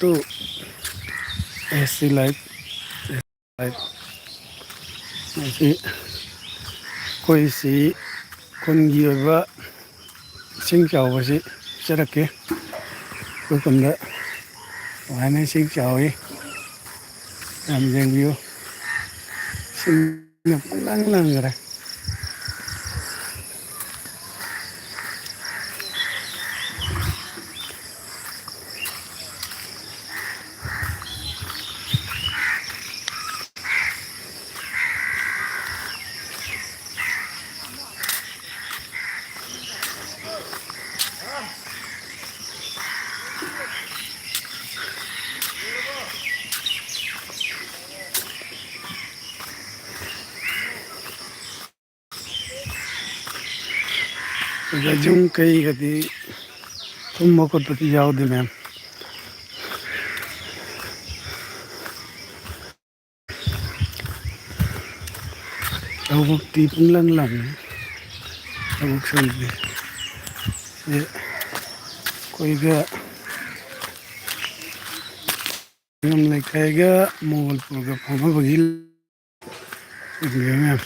To AC light ꯑꯁꯤ ꯑꯩꯈꯣꯏꯁꯤ ꯈꯨꯟꯒꯤ ꯑꯣꯏꯕ ꯏꯁꯤꯡ ꯆꯥꯎꯕꯁꯤ ꯆꯠꯂꯛꯀꯦ ꯑꯩꯈꯣꯏ ꯈꯨꯟꯗ ꯁꯨꯃꯥꯏꯅ ꯏꯁꯤꯡ ꯆꯥꯎꯏ ꯌꯥꯝ ꯌꯦꯡꯕꯤꯌꯨ ꯏꯁꯤꯡꯅ ꯄꯨꯡꯂꯪ ꯂꯪꯈ꯭ꯔꯦ ꯌꯨꯝ ꯀꯩꯒꯗꯤ ꯊꯨꯝꯕ ꯈꯣꯠꯄꯗꯤ ꯌꯥꯎꯗꯦ ꯃꯌꯥꯝ ꯂꯧꯕꯨꯛꯇꯤ ꯄꯨꯡꯂꯪ ꯂꯪꯉꯤ ꯂꯧꯕꯨꯛ ꯁꯪꯗꯤ ꯑꯩꯈꯣꯏꯒ ꯌꯨꯝ ꯂꯩꯀꯥꯏꯒ ꯃꯣꯒꯜꯄꯨꯔꯒ ꯐꯥꯎꯅꯕꯒꯤ ꯃꯌꯥꯝ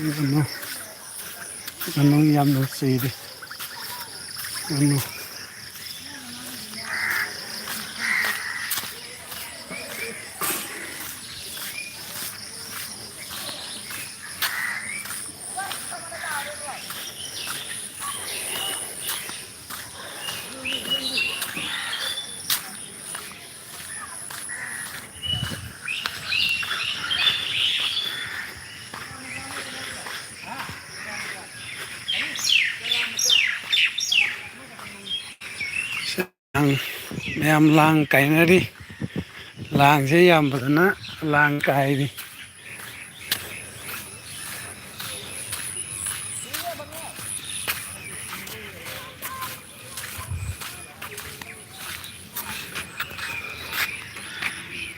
ꯑꯗꯨꯅ ꯉꯥꯅꯨ ꯌꯥꯝꯅ ꯆꯩꯔꯤ ꯉꯥꯅꯨ ꯃꯌꯥꯝ ꯂꯥꯡ ꯀꯥꯏꯅꯔꯤ ꯂꯥꯡꯁꯦ ꯌꯥꯝꯕꯗꯅ ꯂꯥꯡ ꯀꯥꯏꯔꯤ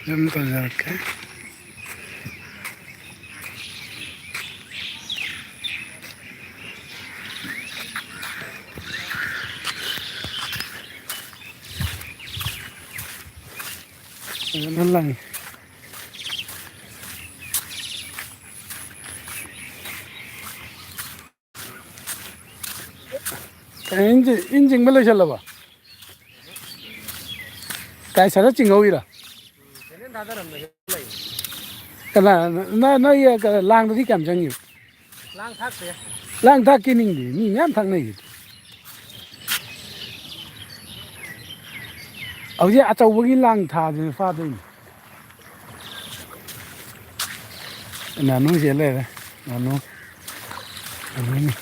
ꯖꯨꯝ ꯇꯧꯖꯔꯛꯀꯦ ꯐꯖꯅ ꯂꯪꯉꯤ ꯏꯟ ꯆꯤꯡꯕ ꯂꯣꯏꯁꯤꯜꯂꯕ ꯀꯥꯏ ꯁꯔ ꯆꯤꯡꯍꯧꯏꯔꯥ ꯀꯅꯥ ꯅꯣꯏ ꯂꯥꯡꯗꯗꯤ ꯀꯌꯥꯝ ꯆꯪꯉꯤꯕ ꯂꯥꯡ ꯊꯥꯛꯇꯦ ꯂꯥꯡ ꯊꯥꯛꯀꯦꯅꯤꯡꯗꯦ ꯃꯤ ꯃꯌꯥꯝ ꯊꯥꯛꯅꯩꯁꯤꯗꯤ ꯍꯧꯖꯤꯛ ꯑꯆꯧꯕꯒꯤ ꯂꯥꯡ ꯊꯥꯗꯅ ꯐꯥꯗꯣꯏꯅꯤ ꯉꯥꯅꯨꯁꯦ ꯂꯩꯔꯦ ꯉꯥꯅꯨꯅꯤ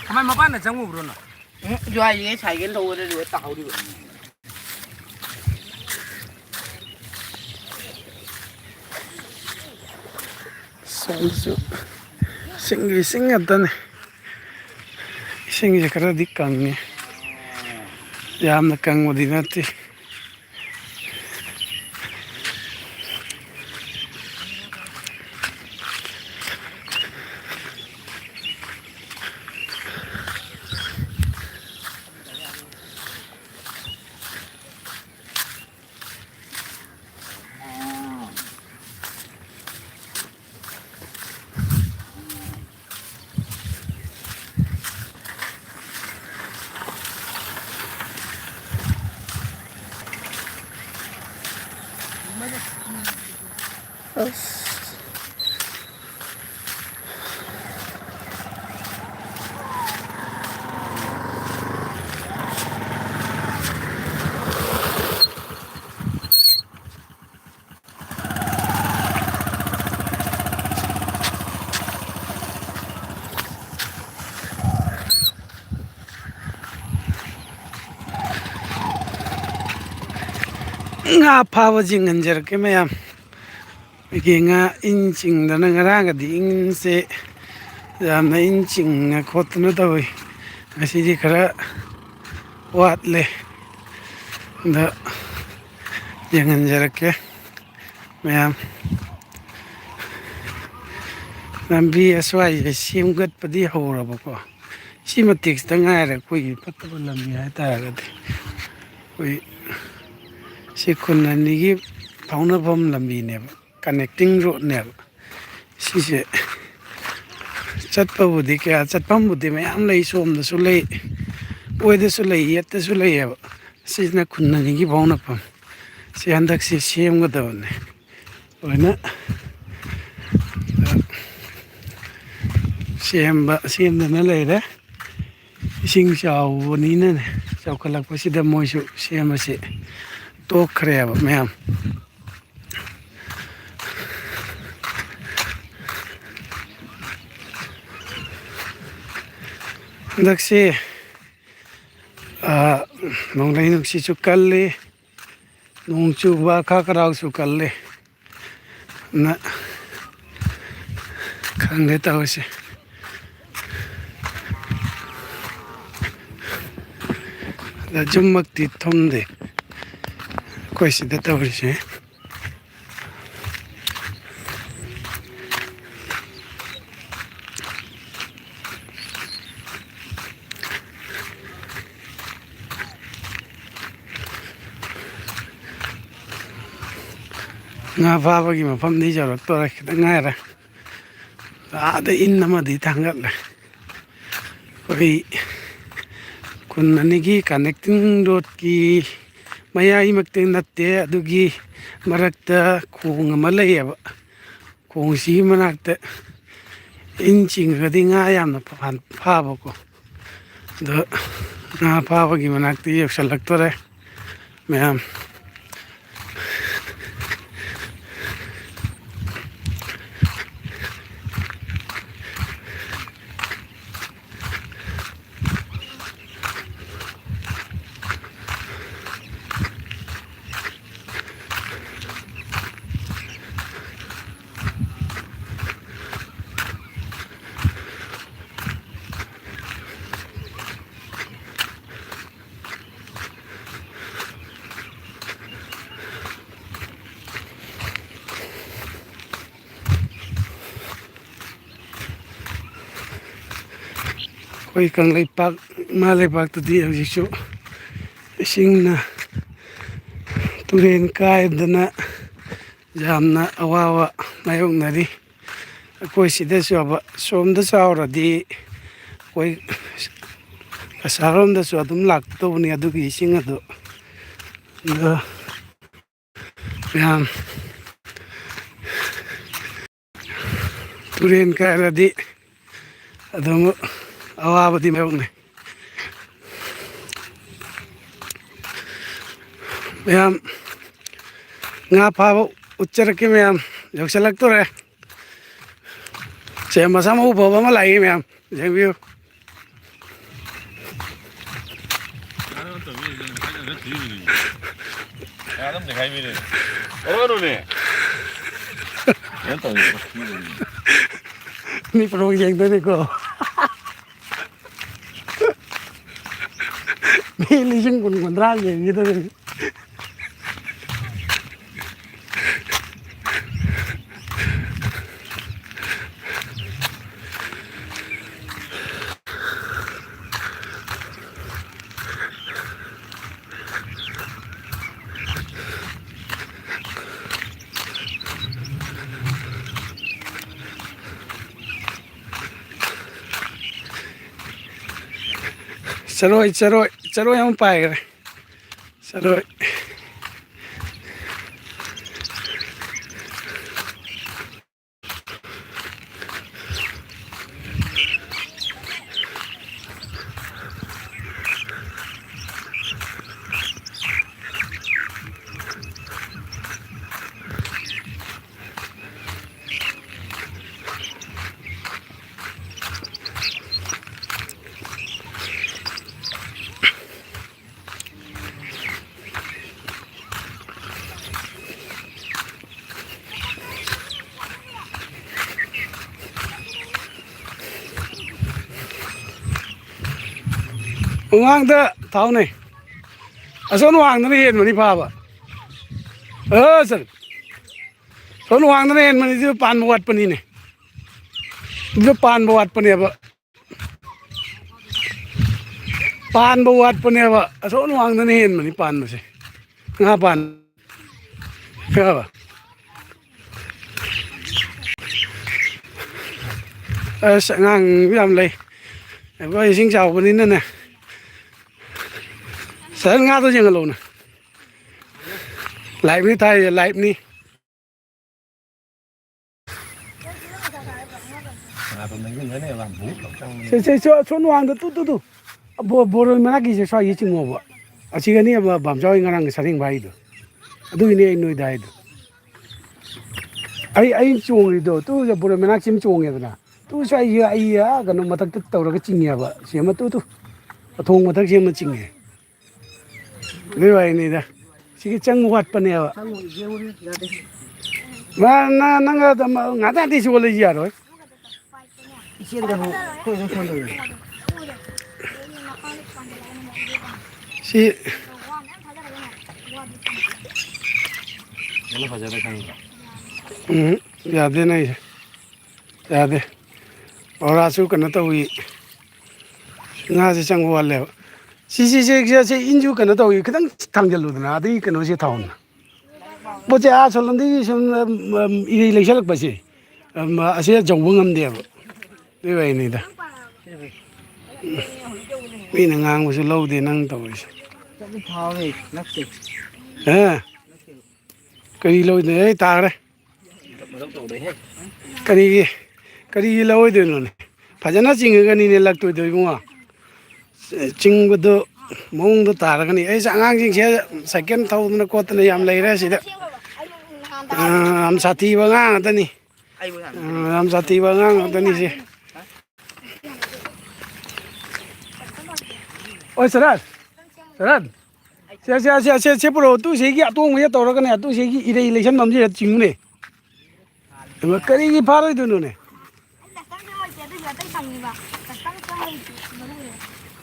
ꯀꯃꯥꯏ ꯃꯄꯥꯟꯗ ꯆꯪꯉꯨꯕ꯭ꯔꯣꯅꯣ ꯖ꯭ꯋꯥꯏꯔꯤꯉꯩ ꯁꯥꯏꯀꯜ ꯊꯧꯕꯗ ꯇꯥꯍꯧꯔꯤꯕ ꯁꯣꯝꯗꯁꯨ ꯏꯁꯤꯡꯒꯤ ꯏꯁꯤꯡ ꯉꯥꯛꯇꯅꯤ ꯏꯁꯤꯡꯁꯦ ꯈꯔꯗꯤ ꯀꯪꯉꯤ ꯌꯥꯝꯅ ꯀꯪꯕꯗꯤ ꯅꯠꯇꯦ ꯉꯥ ꯐꯥꯕ ꯌꯦꯡꯍꯟꯖꯔꯛꯀꯦ ꯃꯌꯥꯝ ꯑꯩꯈꯣꯏꯒꯤ ꯉꯥ ꯏꯟ ꯆꯤꯡꯗꯅ ꯉꯔꯥꯡꯒꯗꯤ ꯏꯟꯁꯦ ꯌꯥꯝꯅ ꯏꯟ ꯆꯤꯡꯅ ꯈꯣꯠꯇꯅ ꯇꯧꯏ ꯉꯁꯤꯗꯤ ꯈꯔ ꯋꯥꯠꯂꯦ ꯑꯗ ꯌꯦꯡꯍꯟꯖꯔꯛꯀꯦ ꯃꯌꯥꯝ ꯂꯝꯕꯤ ꯑꯁ꯭ꯋꯥꯏꯁꯦ ꯁꯦꯝꯒꯠꯄꯗꯤ ꯍꯧꯔꯕꯀꯣ ꯁꯤ ꯃꯇꯦꯛꯁꯤꯗ ꯉꯥꯏꯔꯦ ꯑꯩꯈꯣꯏꯒꯤ ꯐꯠꯇꯕ ꯂꯝꯕꯤ ꯍꯥꯏꯇꯥꯔꯒꯗꯤ ꯑꯩꯈꯣꯏ ꯁꯤ ꯈꯨꯟ ꯑꯅꯤꯒꯤ ꯐꯥꯎꯅꯐꯝ ꯂꯝꯕꯤꯅꯦꯕ ꯀꯅꯦꯛꯇꯤꯡ ꯔꯣꯗꯅꯦꯕ ꯁꯤꯁꯦ ꯆꯠꯄꯕꯨꯗꯤ ꯀꯌꯥ ꯆꯠꯐꯝꯕꯨꯗꯤ ꯃꯌꯥꯝ ꯂꯩ ꯁꯣꯝꯗꯁꯨ ꯂꯩ ꯑꯣꯏꯗꯁꯨ ꯂꯩ ꯌꯦꯠꯇꯁꯨ ꯂꯩꯌꯦꯕ ꯁꯤꯁꯤꯅ ꯈꯨꯟ ꯑꯅꯤꯒꯤ ꯐꯥꯎꯅꯐꯝ ꯁꯤ ꯍꯟꯗꯛꯁꯤ ꯁꯦꯝꯒꯗꯕꯅꯤ ꯂꯣꯏꯅ ꯁꯦꯝꯗꯅ ꯂꯩꯔꯦ ꯏꯁꯤꯡ ꯆꯥꯎꯕꯅꯤꯅꯅꯦ ꯆꯥꯎꯈꯠꯂꯛꯄꯁꯤꯗ ꯃꯣꯏꯁꯨ ꯁꯦꯝꯕꯁꯤ ꯇꯣꯛꯈ꯭ꯔꯦꯕ ꯃꯌꯥꯝ ꯍꯟꯗꯛꯁꯤ ꯅꯣꯡꯂꯩ ꯅꯨꯡꯁꯤꯠꯁꯨ ꯀꯜꯂꯤ ꯅꯣꯡ ꯆꯨꯕ ꯈꯔ ꯈꯔꯁꯨ ꯀꯜꯂꯤ ꯑꯗꯨꯅ ꯈꯪꯗꯦ ꯇꯧꯔꯤꯁꯦ ꯑꯗ ꯖꯨꯝꯃꯛꯇꯤ ꯊꯨꯝꯗꯦ ꯑꯩꯈꯣꯏ ꯁꯤꯗ ꯇꯧꯔꯤꯁꯦ ꯉꯥ ꯐꯥꯕꯒꯤ ꯃꯐꯝꯗꯤ ꯌꯧꯔꯛꯇꯣꯔꯦ ꯈꯤꯇꯪ ꯉꯥꯏꯔꯦ ꯑꯥꯗ ꯏꯟ ꯑꯃꯗꯤ ꯊꯥꯡꯒꯠꯂꯦ ꯑꯩꯈꯣꯏ ꯈꯨꯟ ꯑꯅꯤꯒꯤ ꯀꯅꯦꯛꯇꯤꯡ ꯔꯣꯗꯀꯤ ꯃꯌꯥꯏꯃꯛꯇꯤ ꯅꯠꯇꯦ ꯑꯗꯨꯒꯤ ꯃꯔꯛꯇ ꯈꯣꯡ ꯑꯃ ꯂꯩꯌꯦꯕ ꯈꯣꯡꯁꯤꯒꯤ ꯃꯅꯥꯛꯇ ꯏꯟ ꯆꯤꯡꯉꯒꯗꯤ ꯉꯥ ꯌꯥꯝꯅ ꯐꯥꯕꯀꯣ ꯑꯗꯣ ꯉꯥ ꯐꯥꯕꯒꯤ ꯃꯅꯥꯛꯇ ꯌꯧꯁꯜꯂꯛꯇꯣꯔꯦ ꯃꯌꯥꯝ ꯑꯩꯈꯣꯏ ꯀꯪꯂꯩꯄꯥꯛ ꯏꯃꯥ ꯂꯩꯕꯥꯛꯇꯗꯤ ꯍꯧꯖꯤꯛꯁꯨ ꯏꯁꯤꯡꯅ ꯇꯨꯔꯦꯟ ꯀꯥꯏꯗꯅ ꯌꯥꯝꯅ ꯑꯋꯥꯕ ꯃꯥꯌꯣꯛꯅꯔꯤ ꯑꯩꯈꯣꯏ ꯁꯤꯗ ꯆꯥꯎꯕ ꯁꯣꯝꯗ ꯆꯥꯎꯔꯗꯤ ꯑꯩꯈꯣꯏ ꯑꯁꯥꯔꯣꯝꯗꯁꯨ ꯑꯗꯨꯝ ꯂꯥꯛꯇꯧꯕꯅꯤ ꯑꯗꯨꯒꯤ ꯏꯁꯤꯡ ꯑꯗꯨ ꯃꯌꯥꯝ ꯇꯨꯔꯦꯟ ꯀꯥꯏꯔꯗꯤ ꯑꯗꯨꯝ ꯑꯋꯥꯕꯗꯤ ꯃꯥꯌꯣꯛꯅꯩ ꯃꯌꯥꯝ ꯉꯥ ꯐꯥꯕ ꯎꯠꯆꯔꯛꯀꯦ ꯃꯌꯥꯝ ꯌꯧꯁꯜꯂꯛꯇꯣꯔꯦ ꯁꯦ ꯃꯁꯥ ꯃꯎ ꯐꯕ ꯑꯃ ꯂꯥꯛꯏ ꯃꯌꯥꯝ ꯌꯦꯡꯕꯤꯌꯨ ꯃꯤ ꯄꯨꯂꯞ ꯌꯦꯡꯗꯣꯏꯅꯤꯀꯣ ꯃꯤ 10,000-15,000 ꯌꯦꯡꯈꯤꯗꯣꯏꯅꯤ ꯆꯔꯣꯏ ꯑꯃ ꯄꯥꯏꯈ꯭ꯔꯦ ꯆꯔꯣꯏ ꯃꯃꯥꯡꯗ ꯊꯥꯎꯅꯦ ꯑꯁꯣꯝ ꯋꯥꯡꯗꯅ ꯍꯦꯟꯕꯅꯤ ꯐꯥꯕ ꯁꯔ ꯁꯣꯝ ꯋꯥꯡꯗꯅ ꯍꯦꯟꯕꯅꯤ ꯑꯗꯨ ꯄꯥꯟꯕ ꯋꯥꯠꯄꯅꯤꯅꯦ ꯑꯗꯨ ꯄꯥꯟꯕ ꯋꯥꯠꯄꯅꯦꯕ ꯄꯥꯟꯕ ꯋꯥꯠꯄꯅꯦꯕ ꯑꯁꯣꯝ ꯋꯥꯡꯗꯅ ꯍꯦꯟꯕꯅꯤ ꯄꯥꯟꯕꯁꯦ ꯉꯥ ꯄꯥꯟ ꯈꯪꯉꯕ ꯑꯁ ꯑꯉꯥꯡ ꯌꯥꯝ ꯂꯩ ꯑꯩꯈꯣꯏ ꯏꯁꯤꯡ ꯆꯥꯎꯕꯅꯤꯅꯅꯦ ꯁꯔ ꯉꯥꯗꯣ ꯌꯦꯡꯍꯜꯂꯛꯎꯅꯦ ꯂꯥꯏꯚꯅꯤ ꯊꯥꯏꯁꯦ ꯂꯥꯏꯚꯅꯤ ꯁꯣꯝ ꯋꯥꯡꯗ ꯇꯨ ꯕꯣꯔꯣꯏ ꯃꯅꯥꯛꯀꯤꯁꯦ ꯁ꯭ꯋꯥꯏꯒꯤ ꯆꯤꯡꯉꯣꯕ ꯑꯁꯤꯒꯅꯤ ꯕꯥꯝꯆꯥꯎ ꯉꯔꯥꯡ ꯁꯔꯦꯡ ꯚꯥꯏꯗꯣ ꯑꯗꯨꯒꯤꯅꯦ ꯑꯩ ꯅꯣꯏꯗ ꯍꯥꯏꯗꯣ ꯑꯩ ꯆꯣꯡꯉꯤꯗꯣ ꯇꯨ ꯕꯣꯔꯣꯏ ꯃꯅꯥꯛꯁꯤꯃ ꯆꯣꯡꯉꯦꯗꯅ ꯇꯨ ꯁ꯭ꯋꯥꯏ ꯑꯩ ꯀꯩꯅꯣ ꯃꯊꯛꯇ ꯇꯧꯔꯒ ꯆꯤꯡꯉꯦꯕ ꯁꯦꯝꯃ ꯇꯨ ꯑꯊꯣꯡ ꯃꯊꯛ ꯁꯦꯝꯃ ꯆꯤꯡꯉꯦ ꯑꯗꯨꯏ ꯋꯥꯔꯤꯅꯤꯗ ꯁꯤꯒꯤ ꯆꯪꯕ ꯋꯥꯠꯄꯅꯦꯕ ꯅꯪ ꯉꯥꯛꯇ ꯆꯣꯜꯂꯁꯤ ꯌꯥꯔꯣꯏ ꯁꯤ ꯌꯥꯗꯦ ꯅꯪꯁꯦ ꯌꯥꯗꯦ ꯑꯣꯔꯥꯁꯨ ꯀꯩꯅꯣ ꯇꯧꯏ ꯉꯥꯁꯦ ꯆꯪꯕ ꯋꯥꯠꯂꯦꯕ ꯁꯤ ꯏꯟꯁꯨ ꯀꯩꯅꯣ ꯇꯧꯏ ꯈꯤꯇꯪ ꯊꯥꯡꯖꯜꯂꯨꯗꯅ ꯑꯗꯒꯤ ꯀꯩꯅꯣꯁꯦ ꯊꯥꯎꯅ ꯄꯣꯠꯁꯦ ꯁꯣꯂꯣꯝꯗꯒꯤ ꯁꯨꯝ ꯏꯔꯩ ꯂꯩꯁꯜꯂꯛꯄꯁꯦ ꯑꯁꯤ ꯌꯧꯕ ꯉꯝꯗꯦꯕ ꯑꯗꯨꯏ ꯋꯥꯔꯤꯅꯤꯗ ꯃꯤꯅ ꯉꯥꯡꯕꯁꯨ ꯂꯧꯗꯦ ꯅꯪ ꯇꯧꯔꯤꯁꯦ ꯀꯔꯤ ꯂꯧꯗꯣꯏꯅꯣ ꯇꯥꯈ꯭ꯔꯦ ꯀꯔꯤꯒꯤ ꯂꯧꯔꯣꯏꯗꯣꯏꯅꯣꯅꯦ ꯐꯖꯅ ꯆꯤꯡꯉꯒꯅꯤꯅꯦ ꯂꯛꯇꯣꯏꯗꯣ ꯏꯕꯨꯡꯉꯣ ꯆꯤꯡꯕꯗꯨ ꯃꯑꯣꯡꯗꯣ ꯇꯥꯔꯒꯅꯤ ꯑꯩꯁꯦ ꯑꯉꯥꯡꯁꯤꯡꯁꯦ ꯁꯥꯏꯀꯜ ꯊꯧꯗꯅ ꯈꯣꯠꯇꯅ ꯌꯥꯝ ꯂꯩꯔꯦ ꯁꯤꯗ ꯌꯥꯝ ꯁꯥꯊꯤꯕ ꯑꯉꯥꯡ ꯉꯥꯛꯇꯅꯤ ꯌꯥꯝ ꯁꯥꯊꯤꯕ ꯑꯉꯥꯡ ꯉꯥꯛꯇꯅꯤꯁꯦ ꯑꯣ ꯁꯔꯠ ꯁꯦ ꯄꯨꯔꯛꯑꯣ ꯇꯨꯁꯤꯒꯤ ꯑꯇꯣꯡꯕꯁꯦ ꯇꯧꯔꯒꯅꯦ ꯇꯨꯁꯤꯒꯤ ꯏꯔꯩ ꯂꯩꯁꯟꯕ ꯑꯃꯁꯤꯗ ꯆꯤꯡꯉꯨꯅꯦ ꯀꯔꯤꯒꯤ ꯐꯥꯔꯣꯏꯗꯣꯏꯅꯣꯅꯦ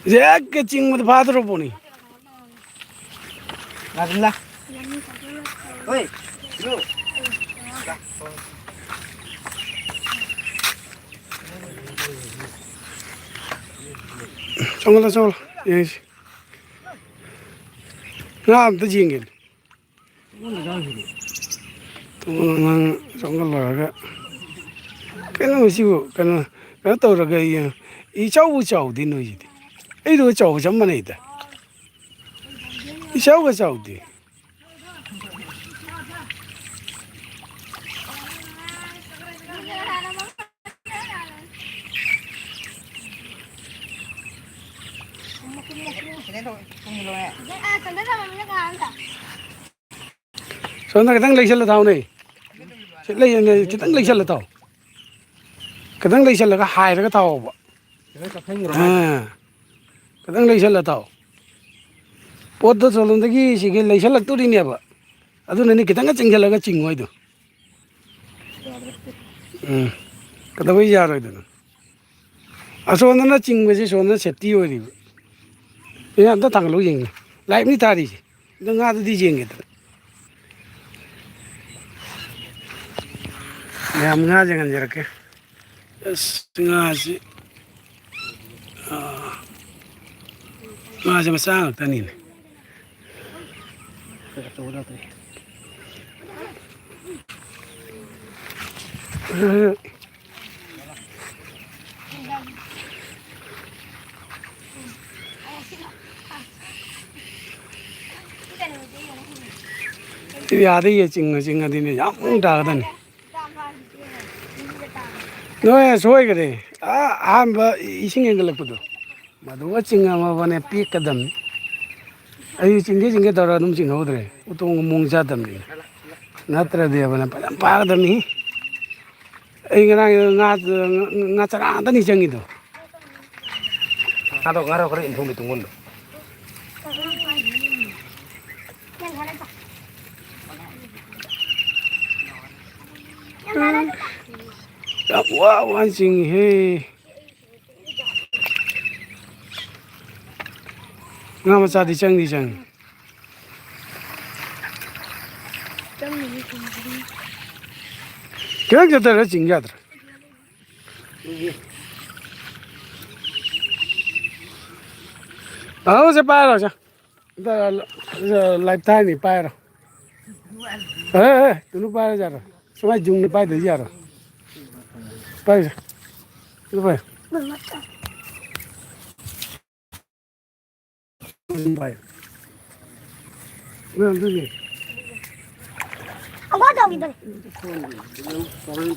ꯍꯦꯛ ꯆꯤꯡꯕꯗ ꯐꯥꯗ꯭ꯔꯣ ꯄꯣꯠꯅꯤ ꯆꯪꯉꯣ ꯌꯦꯡꯁꯤ ꯉꯥ ꯑꯝꯇ ꯌꯦꯡꯒꯦ ꯅꯪ ꯆꯪꯍꯜꯂꯔꯒ ꯀꯩꯅꯣꯁꯤꯕꯨ ꯀꯩꯅꯣ ꯇꯧꯔꯒ ꯏꯆꯥꯎꯕꯨ ꯆꯥꯎꯗꯦ ꯅꯣꯏꯁꯤꯗꯤ ꯑꯩꯗꯨꯒ ꯆꯥꯎꯕ ꯆꯞ ꯃꯥꯟꯅꯩꯗ ꯏꯆꯥꯎꯒ ꯆꯥꯎꯗꯦ ꯁꯣꯝꯗ ꯈꯤꯇꯪ ꯂꯩꯁꯜꯂ ꯊꯥꯎꯅꯦ ꯈꯤꯇꯪ ꯂꯩꯁꯜꯂ ꯊꯥꯎ ꯈꯤꯇꯪ ꯂꯩꯁꯜꯂꯒ ꯍꯥꯏꯔꯒ ꯊꯥꯎꯕ ꯈꯤꯇꯪ ꯂꯩꯁꯜꯂ ꯊꯥꯎ ꯄꯣꯠꯇꯣ ꯆꯣꯂꯣꯝꯗꯒꯤ ꯁꯤꯒꯤ ꯂꯩꯁꯜꯂꯛꯇꯣꯔꯤꯅꯦꯕ ꯑꯗꯨꯅꯅꯤ ꯈꯤꯇꯪꯒ ꯆꯤꯡꯁꯤꯜꯂꯒ ꯆꯤꯡꯉꯣ ꯍꯥꯏꯗꯣ ꯀꯩꯗꯧꯕꯩ ꯌꯥꯔꯣꯏꯗꯣꯏꯅꯣ ꯑꯁꯣꯝꯗꯅ ꯆꯤꯡꯕꯁꯤ ꯁꯣꯝꯗꯅ ꯁꯦꯞꯇꯤ ꯑꯣꯏꯔꯤꯕ ꯑꯝꯇ ꯊꯥꯡꯒꯠꯂꯛꯎ ꯌꯦꯡꯒꯦ ꯂꯥꯏꯚꯅꯤ ꯊꯥꯔꯤꯁꯦ ꯑꯗꯣ ꯉꯥꯗꯨꯗꯤ ꯌꯦꯡꯒꯦꯗꯅ ꯃꯌꯥꯝ ꯉꯥ ꯌꯦꯡꯍꯟꯖꯔꯛꯀꯦ ꯑꯁ ꯉꯥꯁꯤ ꯉꯥꯁꯦ ꯃꯆꯥ ꯉꯥꯛꯇꯅꯤꯅꯦ ꯌꯥꯗꯦ ꯆꯤꯡꯉꯗꯤꯅꯦ ꯌꯥꯝ ꯇꯥꯒꯗꯅꯤ ꯅꯣꯏ ꯁꯣꯏꯈꯔꯦ ꯑꯍꯥꯟꯕ ꯏꯁꯤꯡ ꯍꯦꯟꯒꯠꯂꯛꯄꯗꯣ ꯃꯗꯨꯒ ꯆꯤꯡꯉꯝꯃꯕꯅꯦ ꯄꯦꯛꯀꯗꯕꯅꯤ ꯑꯩ ꯆꯤꯡꯒꯦ ꯇꯧꯔ ꯑꯗꯨꯝ ꯆꯤꯡꯍꯧꯗ꯭ꯔꯦ ꯎꯇꯣꯡꯒ ꯃꯑꯣꯡ ꯆꯥꯗꯕꯅꯤꯅ ꯅꯠꯇ꯭ꯔꯗꯤꯕꯅ ꯐꯖꯅ ꯐꯥꯒꯗꯕꯅꯤ ꯑꯩ ꯉꯔꯥꯡ ꯉꯥ ꯆꯔꯥ ꯉꯥꯛꯇꯅꯤ ꯆꯪꯉꯤꯗꯣ ꯉꯥꯗꯣ ꯈꯔ ꯏꯟꯊꯣꯛꯂꯤ ꯇꯨꯡꯒꯣꯟꯗꯣ ꯌꯥꯝ ꯋꯥꯅ ꯆꯤꯡꯉꯤꯍꯦ nga machadi chang di chang kya jata ra ching jatra ao se pa ra cha da lifetime ni pa ra tunu pa ra ja ra samai jung ni pa de ja ra pa ra tu pa pa 왜 안 되니? 아, 맞아, 이들. 다른 사람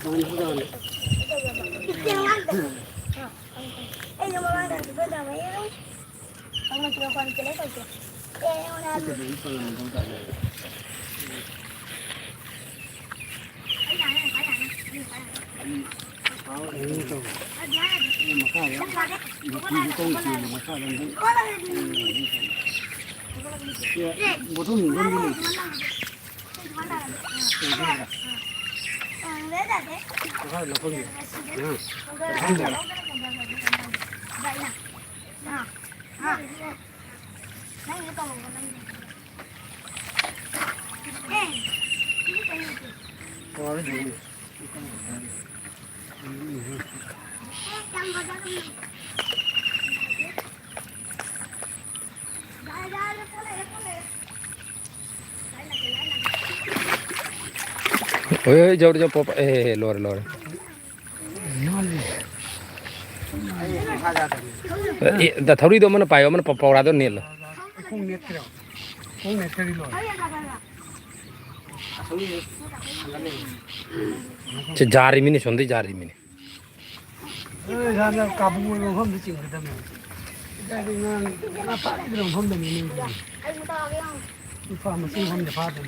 보통 이런 게 ơi giờ giờ pop lor lor da thori do man payo man pawra do nil không nét theo không nét theo đi rồi che jari mini sonde jari mini ra ra cà bù nó không được chịu được đâu cái đi ngang nó phát cái đồng không được mình pha mà xin không được phát được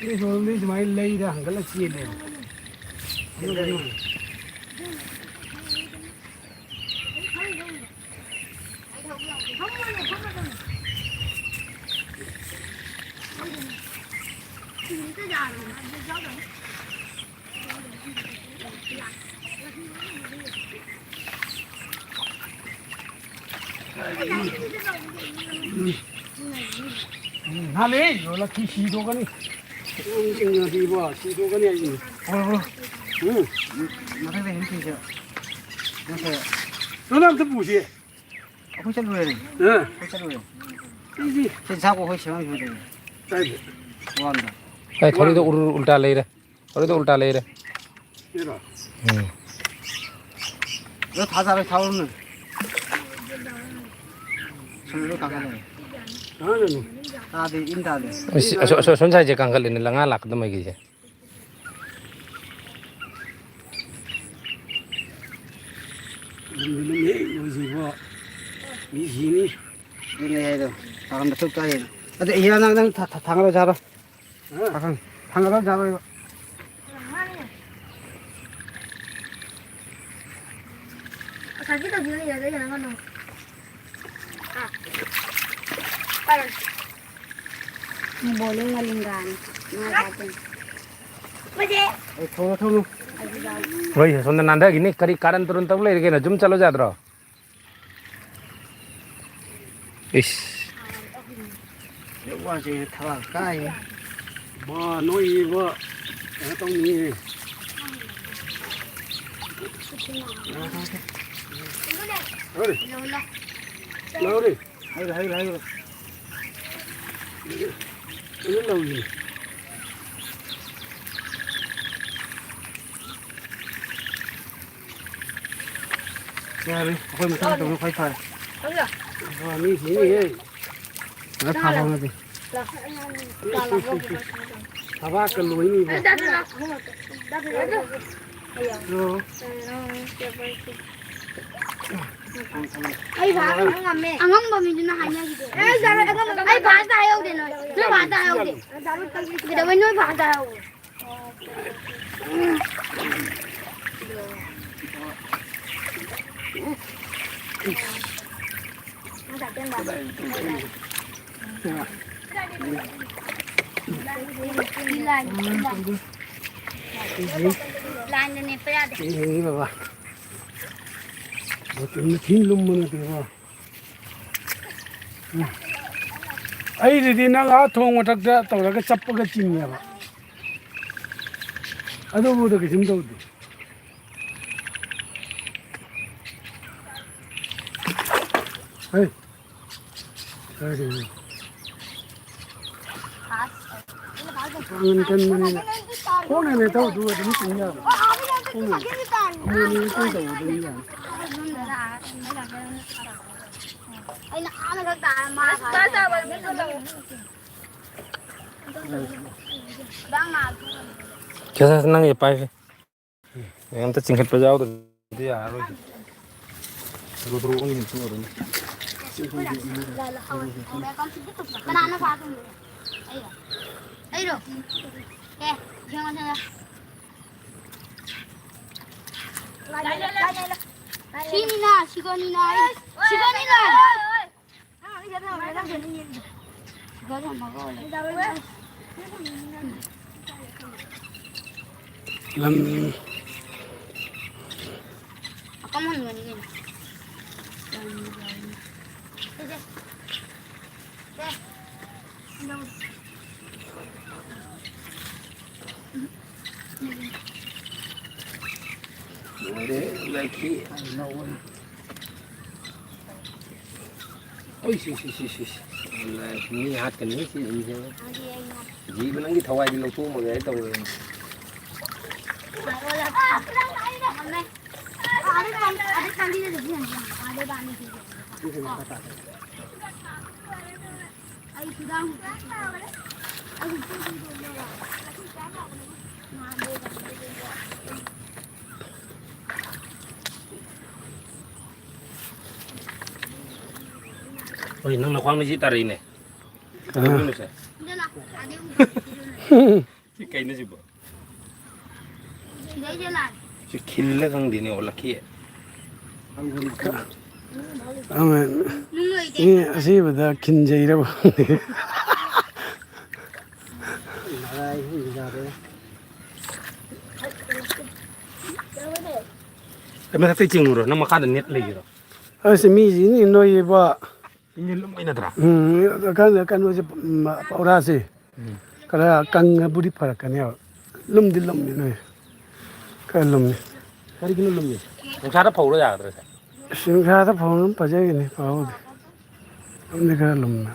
đây rồi đây máy lấy ra hàng cái là chia lên Hale, rồi là khi xì đồ cái này, chừng thì bỏ xì đồ cái này gì, mà cái này thì chưa, nó sẽ nó làm cái bùi gì, không chất lượng, không chất lượng, cái gì, trên sao cũng phải xem như đây, ngon rồi, cái thori do ulta lấy ra thori do ulta lấy ra đây rồi, nó thả ra tháo luôn, xong rồi cắt cái này, đó là ta thì in ra rồi, 손사 이제 강갈 있는 랑아 락도 뭐 이게 nó mẹ rồi gì vợ, mỹ gì đi, cái này rồi, thằng nó thực cái này, à thì giờ đang thằng nó ra rồi, thằng nó ra rồi, 자기도 기운이 여전히 안 가노. 아, 빨리. Boleh ngalinggan. Ngadatin. Bade. thâu thâu luôn, rồi 손데 난다 gini kari karan turun tab le gena jum chalo jadro ish nếu qua thì tháo cái, mà nói vợ, nó tao nghĩ, rồi, lâu đi, hay rồi, nó lâu gì. nghe đi, thôi mà tháo tụi phải thôi, Mỹ gì này, nó tháo không gì, thà ba cái lối này vợ, rồi, Ay ba ang ame. Ang amba medyo na kanya gitu. Ay bata ayaw din oy. No bata ayaw din. Kita may no bata ayaw. Lan ni pa ya. cái gì bà, ꯃꯇꯝꯅ ꯊꯤ ꯂꯨꯝꯕ ꯅꯠꯇꯦꯕ ꯑꯩꯗꯗꯤ ꯅꯪ ꯑꯥ ꯊꯣꯡ ꯃꯊꯛꯇ ꯇꯧꯔꯒ ꯆꯞꯄꯒ ꯆꯤꯡꯉꯦꯕ ꯑꯗꯨꯕꯨꯗ ꯀꯩꯁꯨꯝ ꯇꯧꯗꯦ ꯍꯩ ꯀꯔꯤꯅꯣ ꯄꯥꯡꯒꯟ ꯀꯟꯕꯅꯤꯅ ꯈꯣꯡꯅꯅꯦ ꯊꯧꯗꯨ ꯑꯗꯨꯝ ꯆꯤꯡ ꯌꯥꯕ ꯈꯣꯡꯅ ꯑꯃꯣꯅꯤ ꯀꯩ ꯇꯧꯕ ꯑꯗꯨꯝ ꯌꯥꯅꯤ ꯑꯩꯅ ꯑꯥꯅꯒ ꯇꯥꯔ ꯃꯥ ꯀꯦꯁ ꯅꯪꯒꯤ ꯄꯥꯏꯁꯦ ꯑꯝꯇ ꯆꯤꯡꯈꯠꯄ ꯌꯥꯎꯗ꯭ꯔꯗꯤ ꯌꯥꯔꯔꯣꯏ ꯔꯨꯗ꯭ꯔꯨ ꯑꯣꯏꯅ ꯆꯤꯡꯉꯔꯅꯤ ꯀꯅꯥꯅ ꯐꯥꯗꯣꯏꯅꯣ ꯑꯩꯔꯣ ꯑꯦ ꯌꯦꯡꯉꯣ 시니나 시건이나 시건이나 이거 좀 먹어볼래? lam 잠깐만 이게 oi si mi hat kan ni si ji nang gi thawai di lo tu ma ga tau oi nang na khwang ni si tari ne ni se si kai ni si bo si khil kang di ne ola khi amen ni asibada kinjairaba ma thak ching ro nang ma kha da net le gi ro asimi ji ni noiba ni lum ai na dra kan was paura se kara kang budi farakane lumdi lumni noi ka lumni kari gi lum ni nang sa da phau ro ya dra sa singha da phone pajagini pau lumni ka lumna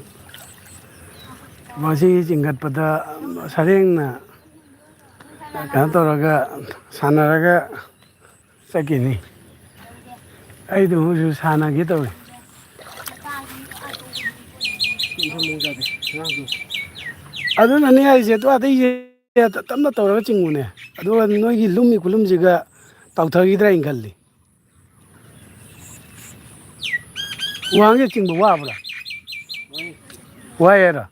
masi jingat pada sarengna ka toraga sanaraga sakini ai du ju sana gi tawi ꯑꯗꯨꯅꯅꯦ ꯍꯥꯏꯁꯦ ꯑꯗꯣ ꯑꯇꯩꯁꯦ ꯇꯞꯅ ꯇꯧꯔꯒ ꯆꯤꯡꯉꯨꯅꯦ ꯑꯗꯨꯒ ꯅꯣꯏꯒꯤ ꯂꯨꯝꯃꯤ ꯈꯨꯂꯨꯝꯁꯤꯒ ꯇꯧꯊꯈꯤꯗ꯭ꯔꯥ ꯍꯥꯏꯅ ꯈꯜꯂꯤ ꯋꯥꯡꯁꯦ ꯆꯤꯡꯕ ꯋꯥꯕ꯭ꯔꯥ ꯋꯥꯏꯌꯦꯔ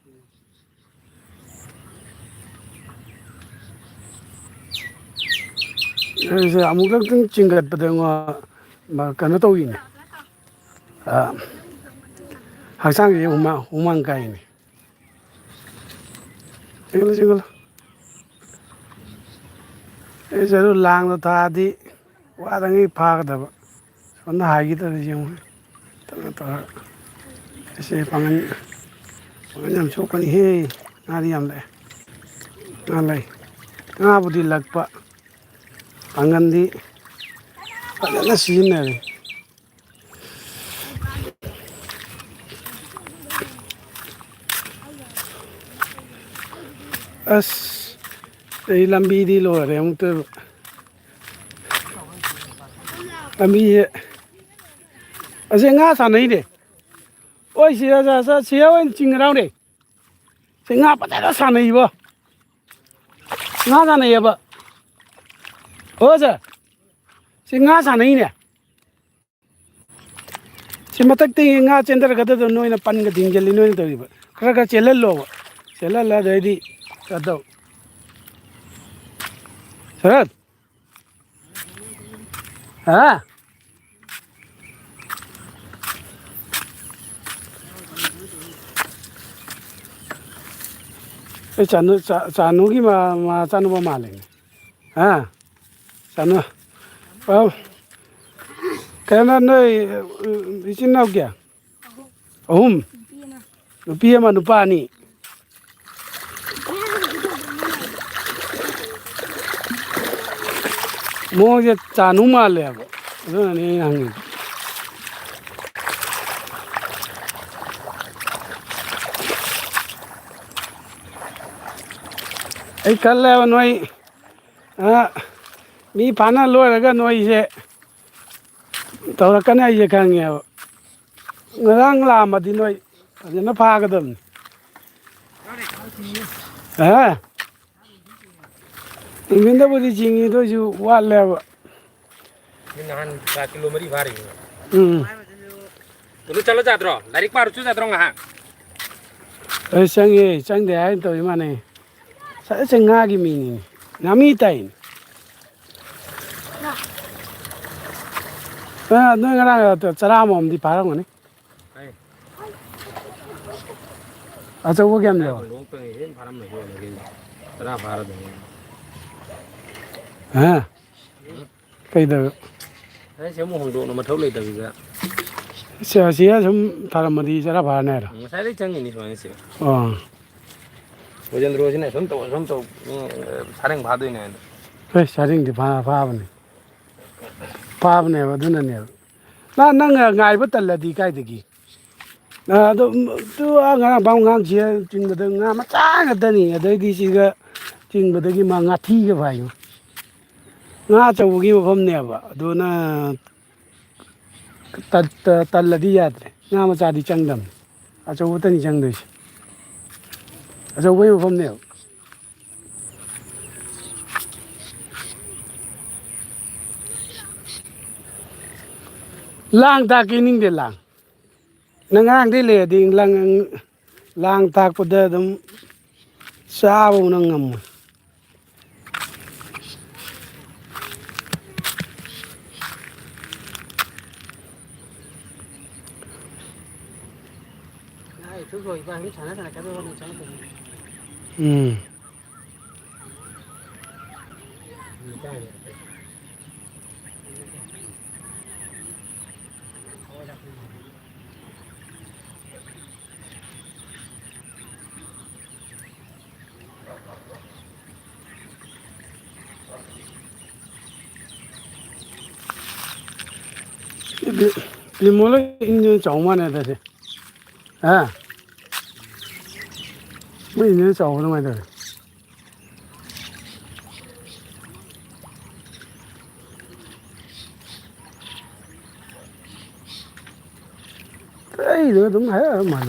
ꯑꯩꯁꯦ ꯑꯃꯨꯛꯇꯪ ꯆꯤꯡꯈꯠꯄꯗ ꯀꯩꯅꯣ ꯇꯧꯏꯅꯦ ꯍꯛꯆꯥꯡꯁꯦ ꯍꯨꯃꯥꯡ ꯀꯥꯏꯅꯤ ꯆꯤꯡꯒꯜ ꯑꯩꯁꯦ ꯑꯗꯨ ꯂꯥꯡꯗ ꯊꯥꯗꯤ ꯋꯥꯗꯉꯩ ꯐꯥꯒꯗꯕ ꯁꯣꯝꯗ ꯍꯥꯏꯈꯤꯗꯕꯁꯦ ꯌꯦꯡꯉꯨ ꯇꯞꯅ ꯇꯧꯔꯒ ꯑꯩꯁꯦ ꯄꯥꯡꯒꯟ ꯌꯥꯝ ꯁꯣꯛꯀꯅꯤꯍꯦ ꯉꯥꯗꯤ ꯌꯥꯝ ꯂꯛꯑꯦ ꯉꯥ ꯂꯩ ꯉꯥꯕꯨꯗꯤ ꯂꯛꯄ ꯄꯥꯡꯒꯟꯗꯤ ꯐꯖꯅ ꯁꯤꯖꯤꯟꯅꯔꯦ ꯑꯁ ꯑꯩ ꯂꯝꯕꯤꯗꯤ ꯂꯣꯏꯔꯦ ꯑꯃꯨꯛꯇꯣꯏꯕ ꯂꯝꯕꯤꯁꯦ ꯑꯁꯤ ꯉꯥ ꯁꯥꯟꯅꯩꯅꯦ ꯍꯣꯏ ꯁꯤ ꯑꯣꯏꯅ ꯆꯤꯡꯒꯗꯧꯅꯦ ꯁꯤ ꯉꯥ ꯐꯖꯅ ꯁꯥꯟꯅꯩꯕꯣ ꯉꯥ ꯁꯥꯟꯅꯩꯌꯦꯕ ꯍꯣꯏ ꯁꯥꯔ ꯁꯤ ꯉꯥ ꯁꯥꯟꯅꯩꯅꯦ ꯁꯤ ꯃꯊꯛꯇꯒꯤ ꯉꯥ ꯆꯦꯟꯊꯔꯛꯀꯗꯕꯗꯣ ꯅꯣꯏꯅ ꯄꯟꯒ ꯊꯤꯡꯖꯤꯜꯂꯤ ꯅꯣꯏꯅ ꯇꯧꯔꯤꯕ ꯈꯔ ꯈꯔ ꯆꯦꯜꯍꯜꯂꯣꯕ ꯆꯦꯜꯍꯜꯂ ꯑꯗꯩꯗꯤ ꯀꯗꯧ ꯁꯔꯠ ꯍꯥ ꯑꯩ ꯆꯥꯅꯨꯒꯤ ꯃꯆꯥꯅꯨꯄꯥ ꯃꯥꯜꯂꯦꯅꯦ ꯍꯥ Chanu Kena noi isin nau kya? Ahum. Nupi ama nupa ni. Mo je chanu ma le ba. Đó ni hang. Ai kal le noi mi phana lo ra ga noi je. Tawra kana ye khang ya. Ngang la ma di noi. Nó pha cái đầm. Mình đã bớt chinh thôi chứ quá lẹ. Mình han 4 kilo mari phari. Tulu chalo jatro, direct paru chu jatro nga ha. Sang de ai tôi mà này. Sa sang nga gi mi. Nami tain. Nó nga chara mom di parang này. Achaw game le. Long pe hen pharam na ge tara phara de. Cái đó. Ai se mo hong do no ma thau le ta bi ga. Sia sum pharam di chara phara ne ra. Sai le chang ni so se. Wajan ro ne som to sareng bha do ne. Hey, saring di pha bane. Pha bane ba dun ne. Na nang ngai ba tal la di kai de gi. Tu ngang bang ngang chia ching ba nga ma cha nga ta ni dai di si ga ching ba gi ma nga thi ga phai nga chaw gi ma phom ne ba do na tal la di ya nga ma cha di chang dam a chaw ta ni chang de a chaw gi ma phom ne lang ta ki ning de lang nang đi lệ đi lang thác bữa đó đâm sao nang ngầm đi mua lấy in chậu mà này thôi mấy in chậu nó mày rồi đấy nữa đúng hết mà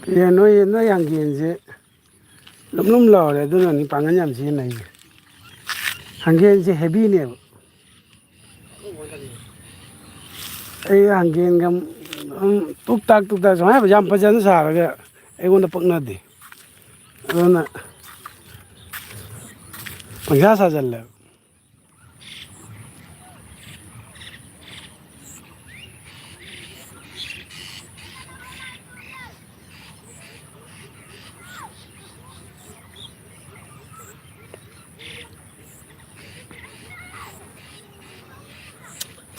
thì nói hàng kiện chứ lum lò đấy tôi nói bằng cái nhầm gì này hàng kiện chứ heavy nè ấy hàng kiện cầm tuk tak xong hết jam pajan sa rồi cái ấy còn đập nát đi rồi nè पंजा सा चल रहा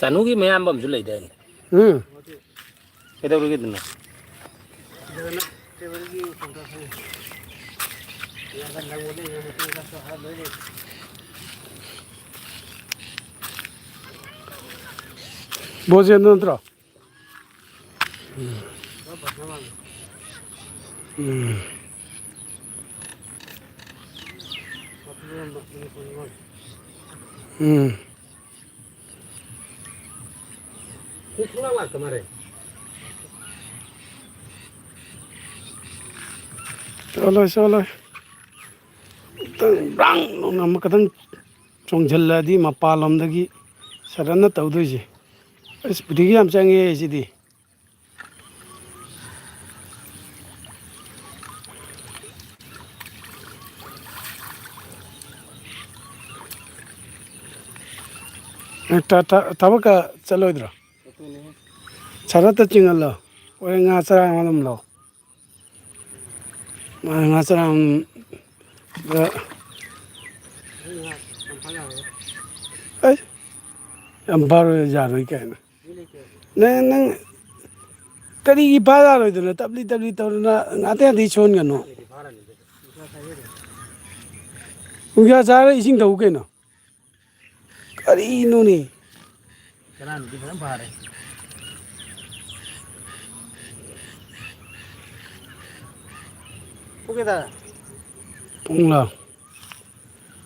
Chanu ki maya ambam sulai deh. Kita udah gitu na. Bosan nonton. Kurang lah kemarin. Cholo. Bang, nama kadang chongjalla di mapalam dagi sarana tahu tu je. Seperti yang canggih sih di. Tahu ke calo itu? Cara tu tinggal lo, orang ngasar malam lo. Ngasar ꯑꯩ ꯌꯥꯝ ꯐꯥꯔꯣꯏ ꯌꯥꯔꯣꯏ ꯀꯥꯏꯅ ꯅꯪ ꯀꯔꯤꯒꯤ ꯐꯥ ꯌꯥꯔꯣꯏꯗꯅ ꯇꯞꯂꯤ ꯇꯞꯂꯤ ꯇꯧꯗꯅ ꯉꯥꯇꯩ ꯉꯥꯇꯩ ꯁꯣꯟꯒꯅꯨ ꯅꯨꯡꯁꯥ ꯆꯥꯔ ꯏꯁꯤꯡ ꯊꯧ ꯀꯩꯅꯣ ꯀꯔꯤꯅꯣꯅꯦ ꯀꯅꯥꯅꯗꯤ ꯐꯖꯅ ꯐꯥꯔꯦ ꯄꯨꯒꯦꯗ ꯄꯨꯡꯂ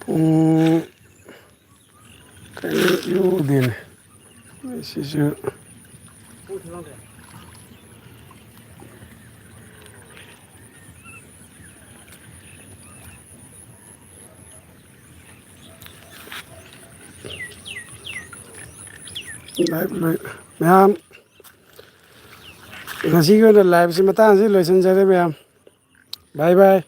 ꯄꯨꯡ ꯀꯩꯅꯣ ꯌꯧꯗꯦꯅꯦ ꯁꯤꯁꯨ ꯃꯌꯥꯝ ꯉꯁꯤꯒꯤ ꯑꯣꯏꯅ ꯂꯥꯏꯚꯁꯤ ꯃꯇꯥꯡꯁꯤ ꯂꯣꯏꯁꯤꯟꯖꯔꯦ ꯃꯌꯥꯝ ꯕꯥꯏ ꯕꯥꯏ